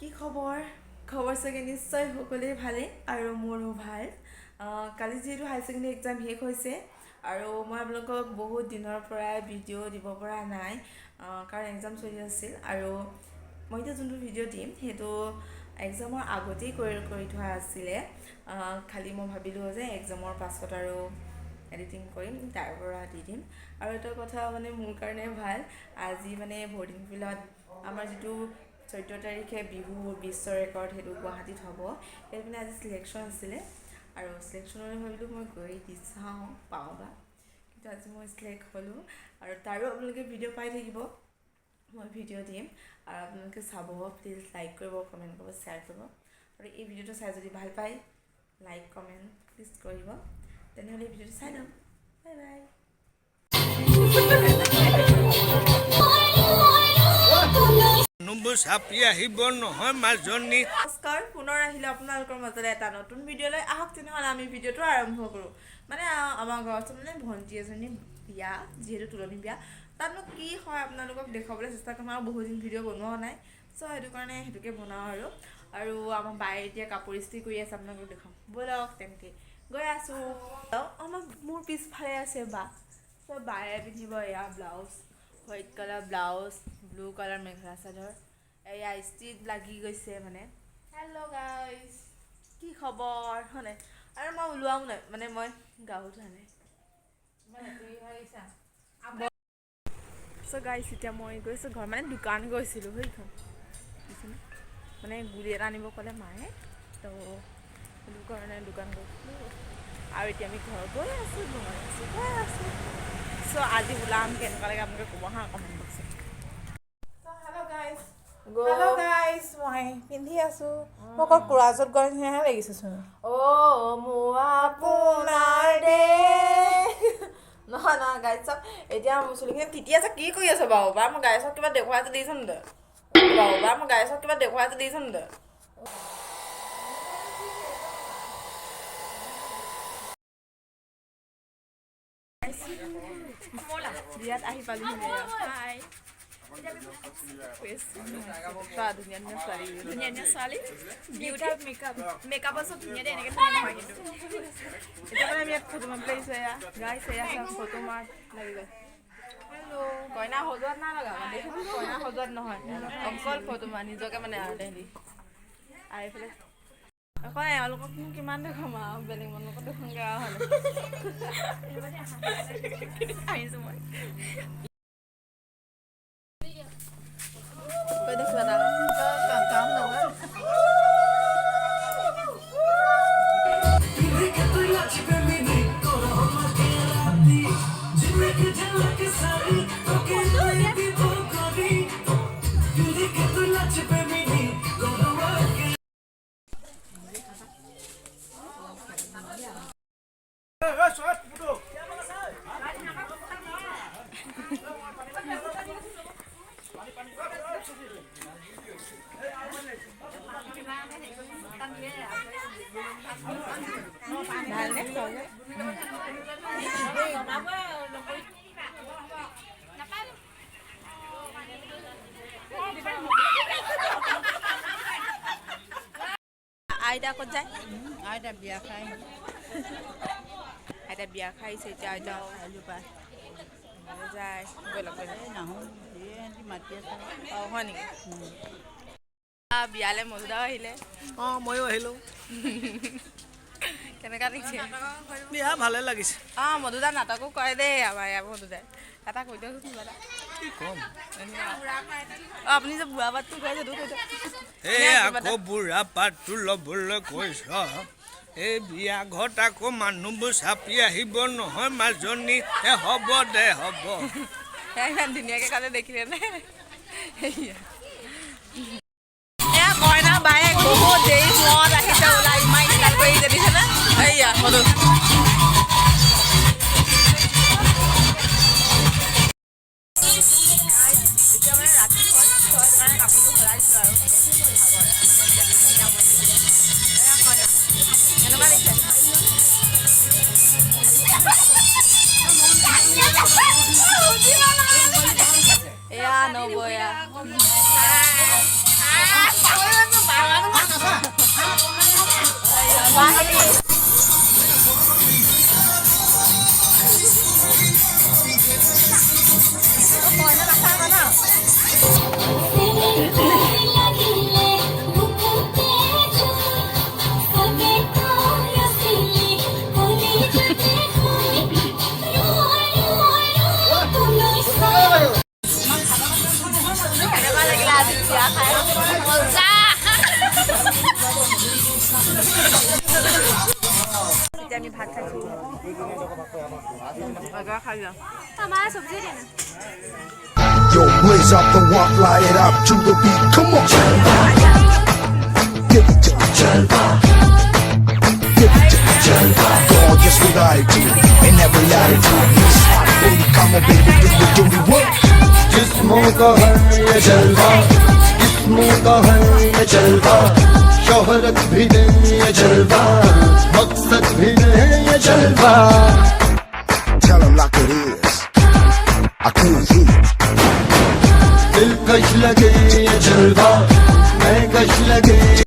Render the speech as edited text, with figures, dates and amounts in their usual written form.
কি খবৰ খবৰ চাগে নিশ্চয় সকলোৰে ভালেই আৰু মোৰো ভাল কালি যিহেতু হাই ছেকেণ্ডেৰী এক্সাম শেষ হৈছে আৰু মই আপোনালোকক বহুত দিনৰ পৰাই ভিডিঅ' দিব পৰা নাই কাৰণ এক্সাম চলি আছিল আৰু মই এতিয়া যোনটো ভিডিঅ' দিম সেইটো এক্সামৰ আগতেই কৰি থোৱা আছিলে খালি মই ভাবিলোঁ যে এক্সামৰ পাছত আৰু এডিটিং কৰিম তাৰ পৰা দি দিম আৰু এটা কথা মানে মোৰ কাৰণে ভাল আজি মানে বৰ্ডিং ফিল্ডত আমাৰ যিটো 14 তাৰিখে বিহু বিশ্ব ৰেকৰ্ড সেইটো গুৱাহাটীত হ'ব সেইটো মানে আজি চিলেকশ্যন আছিলে আৰু চিলেকশ্যনলৈ ভাবিলোঁ মই গৈ দি চাওঁ পাওঁ বা কিন্তু আজি মই চিলেক্ট হ'লোঁ আৰু তাৰো আপোনালোকে ভিডিঅ' পাই থাকিব মই ভিডিঅ' দিম আৰু আপোনালোকে চাব প্লিজ লাইক কৰিব কমেণ্ট কৰিব শ্বেয়াৰ কৰিব আৰু এই ভিডিঅ'টো চাই যদি ভাল পায় লাইক কমেণ্ট প্লিজ কৰিব তেনেহ'লে এই ভিডিঅ'টো চাই লওক বাই বাই নমস্কাৰ পুনৰ আহিলে আপোনালোকৰ মাজলৈ এটা নতুন ভিডিঅ'লৈ আহক তেনেহ'লে আমি ভিডিঅ'টো আৰম্ভ কৰোঁ মানে আমাৰ ঘৰত মানে ভণ্টি এজনী বিয়া যিহেতু তুলনি বিয়া তাতনো কি হয় আপোনালোকক দেখুৱাবলৈ চেষ্টা কৰিম আৰু বহুত দিন ভিডিঅ' বনোৱা নাই চ' সেইটো কাৰণে সেইটোকে বনাওঁ আৰু আমাৰ বায়ে এতিয়া কাপোৰ ইস্ত্ৰি কৰি আছে আপোনালোকক দেখুৱাম ব'লক তেনেকৈ গৈ আছোঁ আমাৰ মোৰ পিছফালে আছে বা চ' বায়ে পিন্ধিব এয়া blouse white colour blouse blue colour mekhela chador এয়া ষ্ট্ৰিট লাগি গৈছে মানে হেল্ল' গাইজ কি খবৰ হয়নে আৰু মই ওলোৱাও নাই মানে মই গাও ধোৱা নাই চ' গাইজ এতিয়া মই গৈছোঁ ঘৰ মানে দোকান গৈছিলোঁ সেইখন মানে গুলি এটা আনিব ক'লে মায়ে তো সেইটো কাৰণে দোকান গৈছিলোঁ আৰু এতিয়া আমি ঘৰ গৈ আছোঁ চ' আজি ওলাম কেনেকুৱা লাগে আপোনালোকে ক'ব হা কমেণ্ট বক্সত হেল্ল' গাইজ মই পিন্ধি আছোঁ মই অকল কুৰাজত গৈ নিচিনাহে লাগিছেচোন মোৰ আপোনাৰ দে নহয় নহয় গাইজ চাওক এতিয়া মোৰ চুলিখিনি তিতি আছে কি কৰি আছে বাৰু বা মই গাইজক কিবা দেখুৱাই দিছোঁ নে বাৰু বা মই গাইজক কিবা দেখুৱাই দিছোঁ নে বিয়াত আহি পালোঁ হাই ধুনীয়া ছোৱালী মেকআপৰ চব ধুনীয়া দেই এনেকৈ ধুনীয়া নহয় কিন্তু এতিয়া মানে আমি ইয়াত ফটো মাৰিব লাগিছোঁ এয়া গাইছ এয়া ফটো মাৰ লাগি গ'ল কইনা সজোৱাত নাই লগা মানে কইনা সজোৱাত নহয় অকল ফটো মাৰ নিজকে মানে আৰু দেহি আহি পেলাই আকৌ এওঁলোকক কিমান দেখুৱাম আৰু বেলেগ মানুহকো দেখোনগৈ আৰু আহিছোঁ মই কৈ দেখুৱা আইতা ক'ত যায় আইতা বিয়া খাই আইতা বিয়া খাইছে এতিয়া আইতা যায় গৈ লগ নাহোঁ মাতি আছে অঁ হয় নেকি বিয়ালৈ মজুদাও আহিলে অঁ ময়ো আহিলোঁ কেনেকুৱা লাগিছে বিয়া ভালে লাগিছে অঁ মধুদা নাটকো কৰে দেই আমাৰ ইয়াৰ মধুদাই এটা কৈ দিয়কচোন কিবা এটা কি ক'ম অঁ আপুনি যে বুঢ়া পাতটো কয় সেইটো কৈ দিয়ক এই আকৌ বুঢ়া পাতটো ল'বলৈ কৈছ এই বিয়া ঘৰত আকৌ মানুহবোৰ চাপি আহিব নহয় মাজনী হ'ব দে হ'ব ইমান ধুনীয়াকৈ কালে দেখিলে নে এয়া কইনা বায়েক বহুত দেৰি মূৰত আহিছে ওলাই ইমান ষ্টাইল কৰি দেখিছেনে এইয়া মধু এতিয়া মানে ৰাতি হয় কাৰণে কাপোৰটো সলাই দিছোঁ আৰু এনেকুৱা লাগিছে এয়া নবয়া আমি ভাত খাইছো Yo, blaze up the walk, light it up to the beat. Come on, give it to me, Jalva. Give it to me, Jalva. Gorgeous with attitude in every attitude. Miss hot baby, come on, baby, do the dirty work. जिस्मों का है ये जलवा, जिस्मों का है ये जलवा, शोहरत भी दे ये जलवा, मकसद भी दे ये जलवा. Tell them like it is. I can't hear. दिलकश लगे ये जलवा, मैं कश लगे